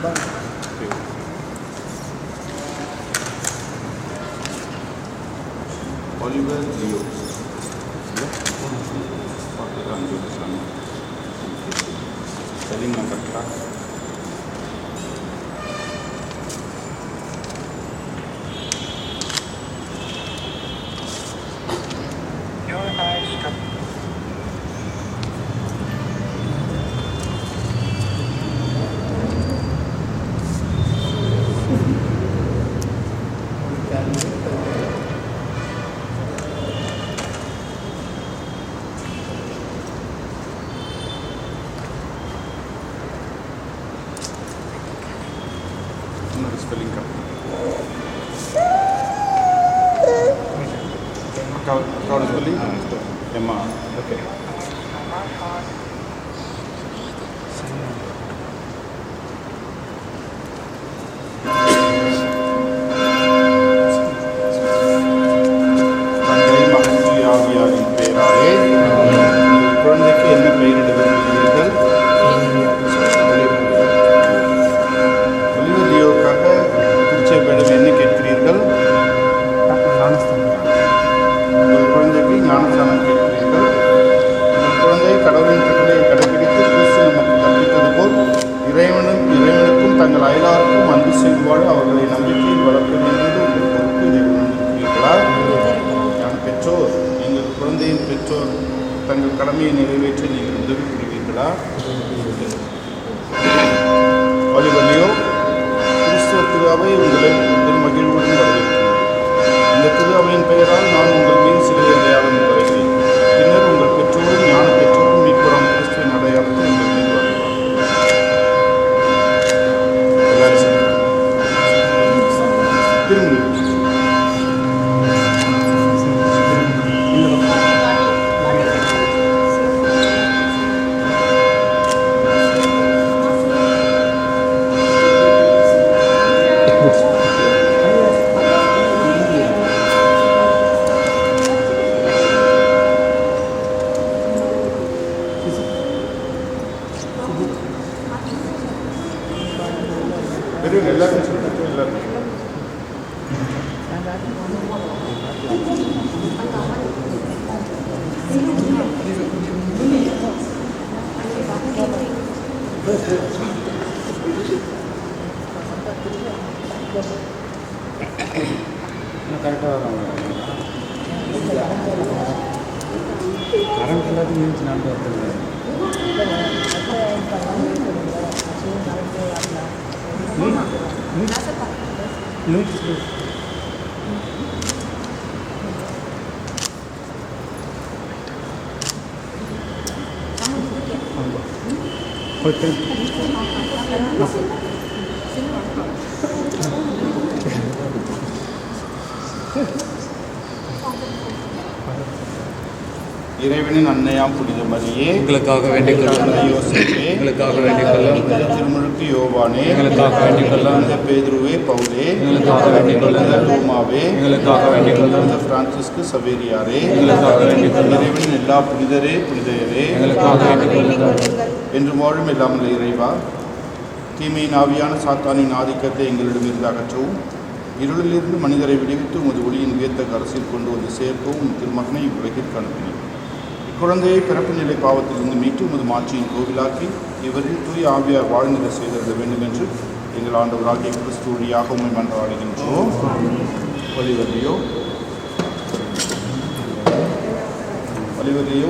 Oliver Leo. Spelling number correct. Your eyes stop. Spelling correct spelling Emma. Okay. தந்தை மகன் தூய ஆவியாரின் பெயராலே குழந்தைக்கு என்ன பெயரிட விரும்புகிறீர்கள்? ஒலிவர் லியோவுக்காக திருச்சபையிடம் என்ன கேட்கிறீர்கள்? உங்கள் குழந்தைக்கு ஞானஸ்தானம் கேட்கிறீர்கள். உங்கள் குழந்தை கடவுளின் கட்டளையை கடைபிடித்து கிறிஸ்து நமக்கு கற்பித்தது போல் இறைவனுக்கும் தங்கள் அயலாருக்கும் அன்பு செய்து வாழ அவர்களை நம்பிக்கையில் வளர்க்க வேண்டியது உங்கள் பொறுப்பு. இதை உணர்ந்திருக்கிறீர்களா? பெற்றோர், எங்கள் குழந்தையின் பெற்றோர் தங்கள் கடமையை நிறைவேற்ற நீங்கள் உதவி புரிவீர்களா? ஒலிவர் லியோ, கிறிஸ்துவ திருஅவை உங்களை மகிழ்வுடன் வரவேற்கிறது. இந்த திருஅவையின் பெயரால் நான் உங்கள் மீது சிலை அடையாளம் வரைகிறேன். பின்னர் உங்கள் பெற்றோரும் ஞான பெற்றோரும் மீட்புறம் கிறிஸ்துவின் அடையாளத்தை உங்கள் மீது வரைவார். திரும்பி எல்லாரும் சொல்லிட்டு எல்லாரும் கரெக்டாக வராங்க. கரண்ட் எல்லாத்தையும் இருந்துச்சு நான் பார்த்துருக்கேன். இறைவனின் அன்னையாம் புனித மரியே, எங்களுக்காக வேண்டிக் கொள்ளும். யோசேப்பே, எங்களுக்காக வேண்டிக் கொள்ளும். திருமுழுக்கு யோவானே, எங்களுக்காக வேண்டிக் கொள்ளும். பேதுருவே, பவுலே, எங்களுக்காக வேண்டிக் கொள்ளும். தோமாவே, எங்களுக்காக வேண்டிக் கொள்ளும். பிரான்சிஸ்கு சவேரியாரே, எங்களுக்காக வேண்டிக் கொள்ளும். இறைவனின் எல்லா புனிதரே புனிதையரே, எங்களுக்காக வேண்டிக் கொள்ளுங்கள். என்று வாழும் இல்லாமல் இறைவா, தீமையின் ஆவியான சாத்தானின் ஆதிக்கத்தை எங்களிடமிருந்து அகற்றவும், இருளிலிருந்து மனிதரை விடுவித்து உமது ஒளியின் வியத்தகு அரசில் கொண்டு வந்து சேர்க்கவும் திருமகனை இவ்வுலகிற்கு அனுப்பினீர். இக்குழந்தையை பிறப்பு நிலை பாவத்திலிருந்து மீட்டு உமது மாட்சியின் கோவிலாக்கி இவரில் தூய ஆவியார் வாழ்ந்திட செய்திட வேண்டும் என்று எங்கள் ஆண்டவராகிய கிறிஸ்து வழியாக உம்மை மன்றாடுகின்றோம். ஒலிவர் லியோ,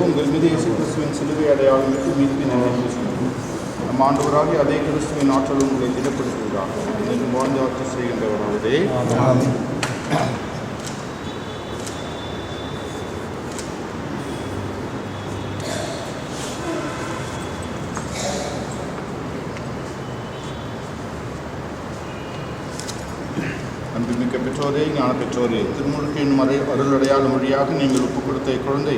உங்கள் மீது இயேசு கிறிஸ்துவின் சிலுவை அடையாளமிட்டு மீட்பின் நிலைக்கு நம் ஆண்டவராகிய அதே கிறிஸ்துவின் ஆற்றல் உங்களை திடப்படுத்துவதாக என்று வாழ்ந்து ஆட்சி செய்கின்றவராகவே. அன்புமிக்க பெற்றோரே, ஞான பெற்றோரே, திருமுழுக்கு என்னும் அருள் அடையாள மொழியாக நீங்கள் ஒப்புக் கொடுத்த குழந்தை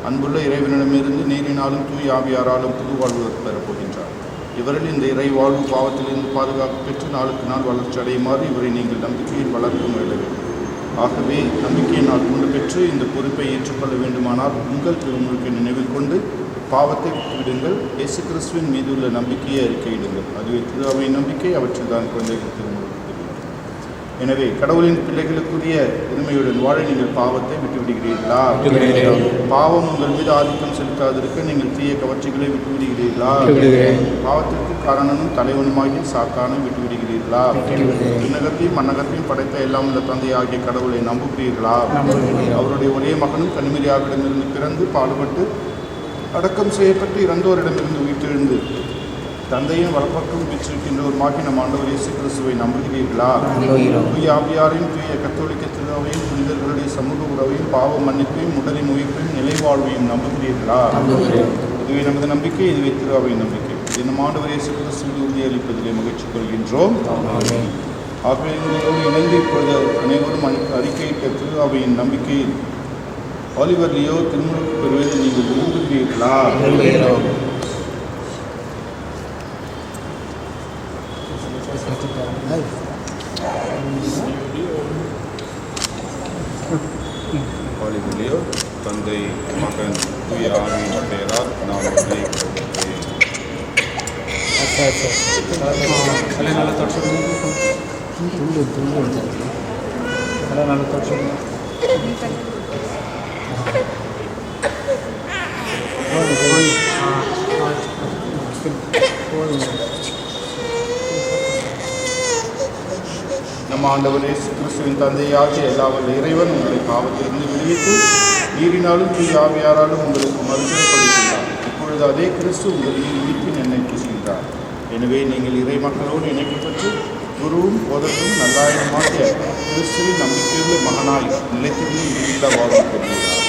அன்புள்ள இறைவனிடமிருந்து நீரினாலும் தூய் ஆவியாராலும் புது வாழ்வு பெறப்போகின்றார். இவரில் இந்த இறை வாழ்வு பாவத்திலிருந்து பாதுகாப்பு பெற்று நாளுக்கு நாள் வளர்ச்சி அடையுமாறு இவரை நீங்கள் நம்பிக்கையில் வளர்க்க முயல வேண்டும். ஆகவே நம்பிக்கையை நாள் கொண்டு பெற்று இந்த பொறுப்பை ஏற்றுக்கொள்ள வேண்டுமானால் உங்கள் திருமுழுக்கை நினைவில் கொண்டு பாவத்தை விட்டுவிடுங்கள். இயேசு கிறிஸ்துவின் மீது உள்ள நம்பிக்கையை அறிக்கையிடுங்கள். அதுவே திருவாவின் நம்பிக்கை. அவற்றில் தான் குழந்தைகள் திருமணம். எனவே கடவுளின் பிள்ளைகளுக்குரிய உரிமையுடன் வாழ நீங்கள் பாவத்தை விட்டுவிடுகிறீர்களா? பாவம் உங்கள் மீது ஆதிக்கம் செலுத்தாதிருக்க நீங்கள் தீய கவர்ச்சிகளை விட்டுவிடுகிறீர்களா? பாவத்திற்கு காரணமும் தலைவனுமாகி சாத்தானை விட்டுவிடுகிறீர்களா? விண்ணகத்தையும் மன்னகத்தையும் படைத்த எல்லாம் உள்ள தந்தை ஆகிய கடவுளை நம்புகிறீர்களா? அவருடைய ஒரே மகனும் கன்னிமரியாவிடமிருந்து பிறந்து பாடுபட்டு அடக்கம் செய்யப்பட்டு இறந்தோரிடமிருந்து உயிர்த்தெழுந்து தந்தையின் வலப்பக்கம் வீற்றிருக்கின்றவருமாகி நம் ஆண்டவர் இயேசு கிறிஸ்துவை நம்புகிறீர்களா? தூய ஆவியாரையும் தூய கத்தோலிக்க திருவையும் புனிதர்களுடைய சமூக உறவையும் பாவ மன்னிப்பையும் உடலின் உயிர்ப்பையும் நிலைவாழ்வையும் நம்புகிறீர்களா? இதுவே நமது நம்பிக்கை. இதுவே திருவையின் நம்பிக்கை. இது நம் ஆண்டவர் இயேசு கிறிஸ்துவை உறுதியளிப்பதிலே மகிழ்ச்சி கொள்கின்றோம். ஆகவே உங்களோடு இணைந்து இப்பொழுது அனைவரும் அறிக்கையிட்ட திருவையின் நம்பிக்கையில் ஆலிவர் லியோ திருமுழுக்கு பெறுவதை நீங்கள் விரும்புகிறீர்களா? ஆலிவர் லியோ தந்தை மகன் தூய ஆவியின் பெயரால் நான் உன்னை நம் ஆண்டவர் இயேசு கிறிஸ்துவின் தந்தையாகிய எல்லா வல்ல இறைவன் உங்களை பாவத்திலிருந்து விடுவித்து நீரினாலும் தூய ஆவியாராலும் உங்களுக்கு மறுதளிக்கின்றார். இப்பொழுது அதே கிறிஸ்து உங்கள் மீட்பின் எண்ணெய் பூசுகின்றார். எனவே நீங்கள் இறை மக்களோடு இணைக்கப்பட்டு குருவும் போதலும் நல்லாயிரமாகிய கிறிஸ்துவின் நம்பிக்கையுள்ள மகனாய் நிலைத்திருந்து இறுதியில் வாழ்வு பெறுகிறார்.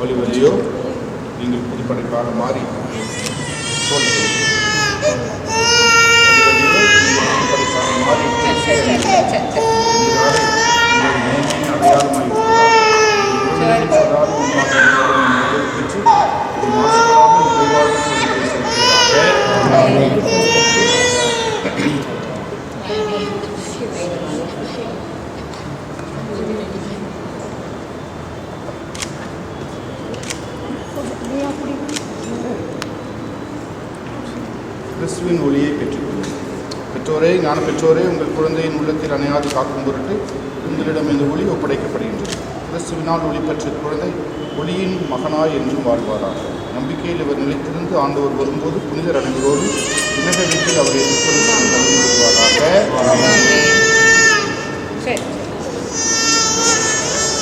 ஆலிவர் லியோ நீங்கள் புதுப்படைப்பாக மாறி கிறிஸ்துவின் ஒளியை பெற்றுக்கொள்ளும். பெற்றோரே, ஞான பெற்றோரே, உங்கள் குழந்தையின் உள்ளத்தில் அணையாது காக்கும் பொருட்டு உங்களிடம் இந்த ஒளி ஒப்படைக்கப்படுகின்றது. கிறிஸ்துவினால் ஒளி பெற்ற குழந்தை ஒளியின் மகனாய் என்றும் வாழ்வாராக. நம்பிக்கையில் இவர் நிலைத்திருந்து ஆண்டவர் வரும்போது புனிதர் அனைவரோடு விண்ணக வீட்டில் அவர் எதிர்கொள்வாராக.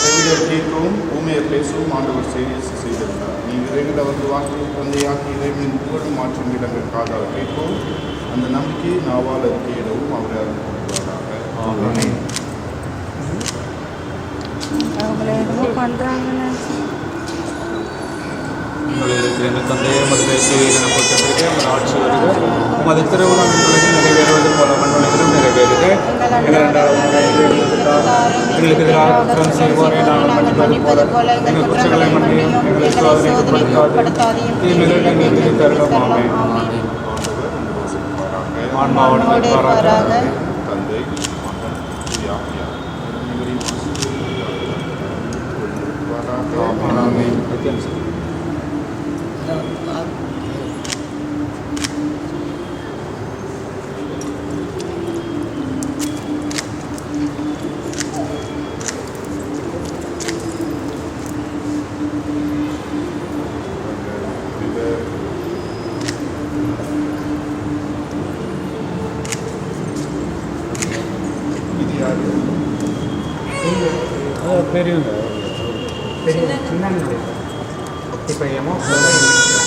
செவிலியர் கேட்கவும் ஊமையர் பேசவும் ஆண்டவர் செய்திருந்தார். நீ விரைவில் அவர்கள் வாக்கு தந்தையாகி இறைவனின் புகழும் மாற்றும் இடங்கள் காதால் கேட்கவும் அந்த நம்பிக்கையை நாவால் அறிக்கையிடவும் அவரை அருள் கொள்வாராக. எங்கள் தந்தையை உமது பேசுவதை எனப்பட்டிருக்க உங்கள் ஆட்சி வருக. உமது திருவுளம் உலகில் நிறைவேறுவது போல மண்ணுலகிலும் நிறைவேறுக. எங்களுக்கு எதிராக குற்றம் செய்வோரை நாங்கள் மன்னிப்பது போல எங்கள் குற்றங்களை மன்னியும் எங்களை சோதனைக்கு உட்படுத்தாதையும் தீமைகளை நீக்கி தருகிறோம். ஆமென். ஆன்மாவோடு இருப்பாராக. தந்தை மகன் தூய ஆவியார் அனைவரையும் ஆசீர்வதிப்பாராக. ஆமென். பெரியவங்க பெரிய சின்ன இப்போ எமோஷனலாக